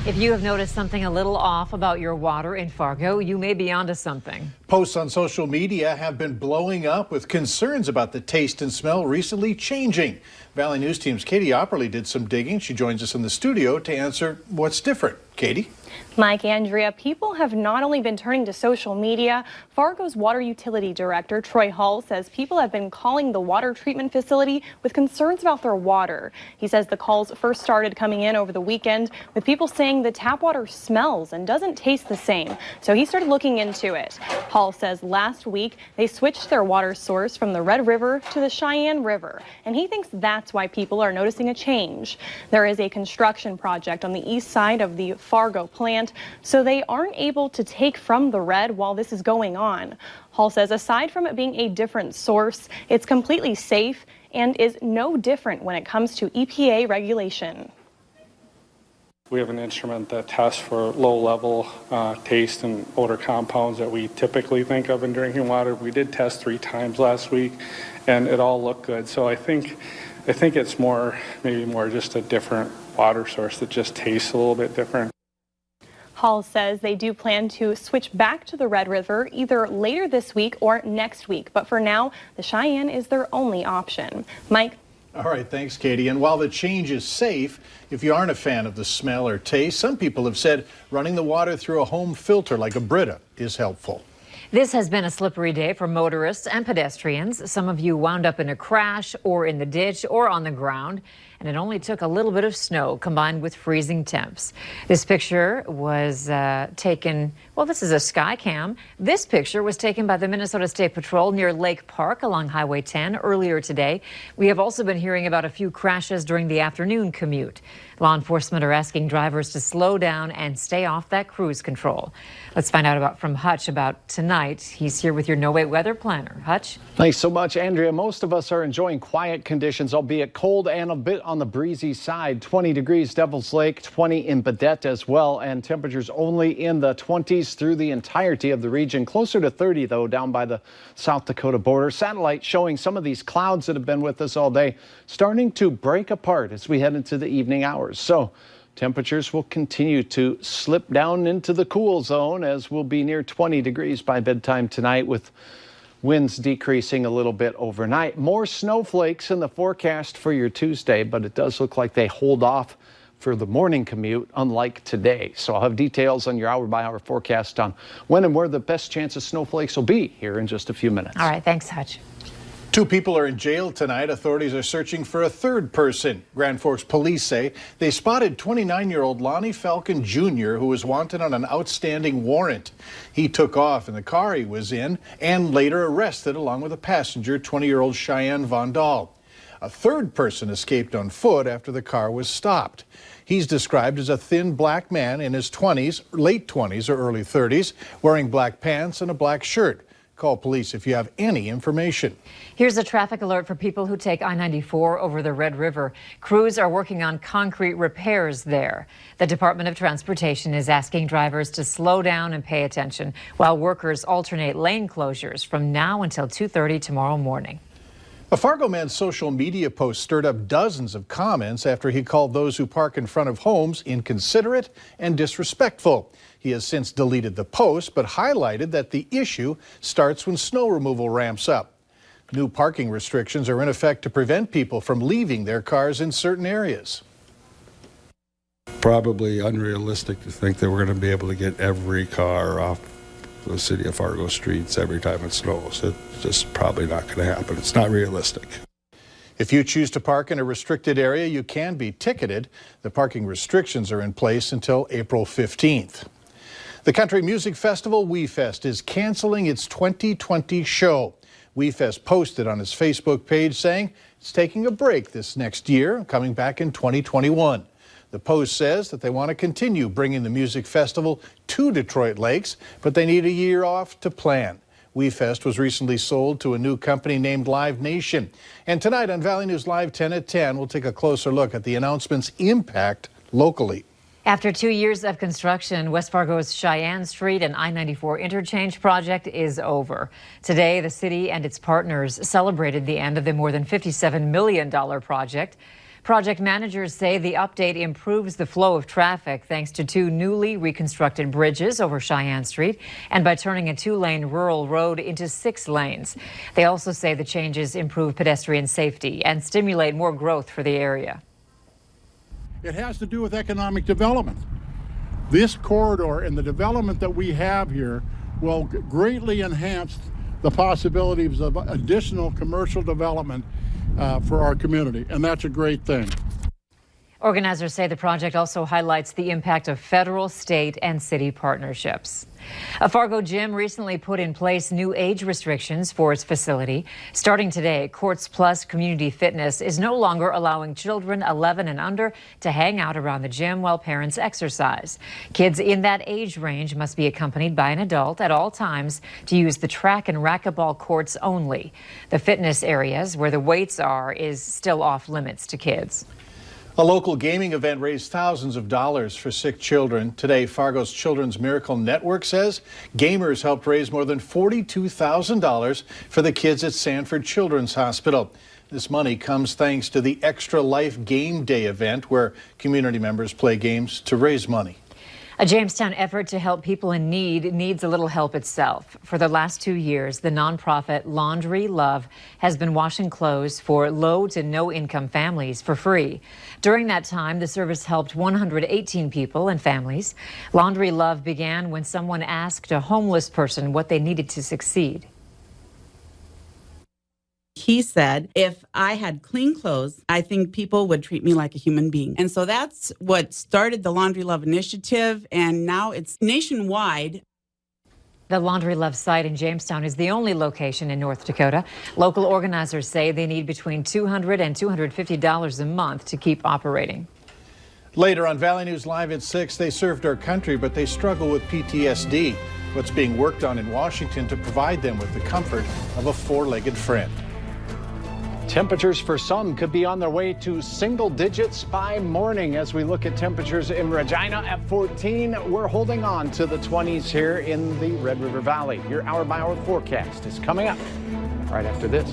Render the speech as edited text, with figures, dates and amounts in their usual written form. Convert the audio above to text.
If you have noticed something a little off about your water in Fargo, you may be onto something. Posts on social media have been blowing up with concerns about the taste and smell recently changing. Valley News Team's Katie Opperly did some digging. She joins us in the studio to answer what's different. Katie? Mike, Andrea, people have not only been turning to social media. Fargo's water utility director, Troy Hall, says people have been calling the water treatment facility with concerns about their water. He says the calls first started coming in over the weekend with people saying the tap water smells and doesn't taste the same. So he started looking into it. Hall says last week they switched their water source from the Red River to the Cheyenne River, and he thinks that's why people are noticing a change. There is a construction project on the east side of the Fargo plant, so they aren't able to take from the red while this is going on. Hall says aside from it being a different source, it's completely safe and is no different when it comes to EPA regulation. We have an instrument that tests for low-level taste and odor compounds that we typically think of in drinking water. We did test 3 times last week, and it all looked good. So I think it's maybe more just a different water source that just tastes a little bit different. Hall says they do plan to switch back to the Red River either later this week or next week. But for now, the Cheyenne is their only option. Mike? All right, thanks, Katie. And while the change is safe, if you aren't a fan of the smell or taste, some people have said running the water through a home filter like a Brita is helpful. This has been a slippery day for motorists and pedestrians. Some of you wound up in a crash or in the ditch or on the ground, and it only took a little bit of snow combined with freezing temps. This picture was taken, well, this is a sky cam. This picture was taken by the Minnesota State Patrol near Lake Park along Highway 10 earlier today. We have also been hearing about a few crashes during the afternoon commute. Law enforcement are asking drivers to slow down and stay off that cruise control. Let's find out from Hutch about tonight. He's here with your No Wait weather planner. Hutch? Thanks so much, Andrea. Most of us are enjoying quiet conditions, albeit cold and a bit on the breezy side. 20 degrees Devil's Lake, 20 in Badette as well, and temperatures only in the 20s through the entirety of the region. Closer to 30, though, down by the South Dakota border. Satellite showing some of these clouds that have been with us all day starting to break apart as we head into the evening hours. So temperatures will continue to slip down into the cool zone as we'll be near 20 degrees by bedtime tonight, with winds decreasing a little bit overnight. More snowflakes in the forecast for your Tuesday, but it does look like they hold off for the morning commute, unlike today. So I'll have details on your hour-by-hour forecast on when and where the best chance of snowflakes will be here in just a few minutes. All right, thanks, Hutch. 2 people are in jail tonight. Authorities are searching for a third person. Grand Forks police say they spotted 29-year-old Lonnie Falcon Jr., who was wanted on an outstanding warrant. He took off in the car he was in and later arrested along with a passenger, 20-year-old Cheyenne Von Dahl. A third person escaped on foot after the car was stopped. He's described as a thin black man in his 20s, late 20s or early 30s, wearing black pants and a black shirt. Call police if you have any information. Here's a traffic alert for people who take I-94 over the Red River. Crews are working on concrete repairs there. The Department of Transportation is asking drivers to slow down and pay attention while workers alternate lane closures from now until 2:30 tomorrow morning. A Fargo man's social media post stirred up dozens of comments after he called those who park in front of homes inconsiderate and disrespectful. He has since deleted the post, but highlighted that the issue starts when snow removal ramps up. New parking restrictions are in effect to prevent people from leaving their cars in certain areas. Probably unrealistic to think that we're going to be able to get every car off the city of Fargo streets every time it snows. It's just probably not going to happen. It's not realistic. If you choose to park in a restricted area, you can be ticketed. The parking restrictions are in place until April 15th. The Country Music Festival, WeFest, is canceling its 2020 show. WeFest posted on its Facebook page saying it's taking a break this next year, coming back in 2021. The post says that they want to continue bringing the music festival to Detroit Lakes, but they need a year off to plan. WeFest was recently sold to a new company named Live Nation. And tonight on Valley News Live 10 at 10, we'll take a closer look at the announcement's impact locally. After 2 years of construction, West Fargo's Cheyenne Street and I-94 interchange project is over. Today, the city and its partners celebrated the end of the more than $57 million project. Project managers say the update improves the flow of traffic thanks to 2 newly reconstructed bridges over Cheyenne Street and by turning a 2-lane rural road into 6 lanes. They also say the changes improve pedestrian safety and stimulate more growth for the area. It has to do with economic development. This corridor and the development that we have here will greatly enhance the possibilities of additional commercial development for our community, and that's a great thing. Organizers say the project also highlights the impact of federal, state, and city partnerships. A Fargo gym recently put in place new age restrictions for its facility. Starting today, Courts Plus Community Fitness is no longer allowing children 11 and under to hang out around the gym while parents exercise. Kids in that age range must be accompanied by an adult at all times to use the track and racquetball courts only. The fitness areas where the weights are is still off limits to kids. A local gaming event raised thousands of dollars for sick children. Today, Fargo's Children's Miracle Network says gamers helped raise more than $42,000 for the kids at Sanford Children's Hospital. This money comes thanks to the Extra Life Game Day event, where community members play games to raise money. A Jamestown effort to help people in need needs a little help itself. For the last 2 years, the nonprofit Laundry Love has been washing clothes for low to no income families for free. During that time, the service helped 118 people and families. Laundry Love began when someone asked a homeless person what they needed to succeed. He said, if I had clean clothes, I think people would treat me like a human being. And so that's what started the Laundry Love initiative, and now it's nationwide. The Laundry Love site in Jamestown is the only location in North Dakota. Local organizers say they need between $200 and $250 a month to keep operating. Later on Valley News Live at 6, they served our country, but they struggle with PTSD. What's being worked on in Washington to provide them with the comfort of a 4-legged friend. Temperatures for some could be on their way to single digits by morning. As we look at temperatures in Regina at 14, we're holding on to the 20s here in the Red River Valley. Your hour-by-hour forecast is coming up right after this.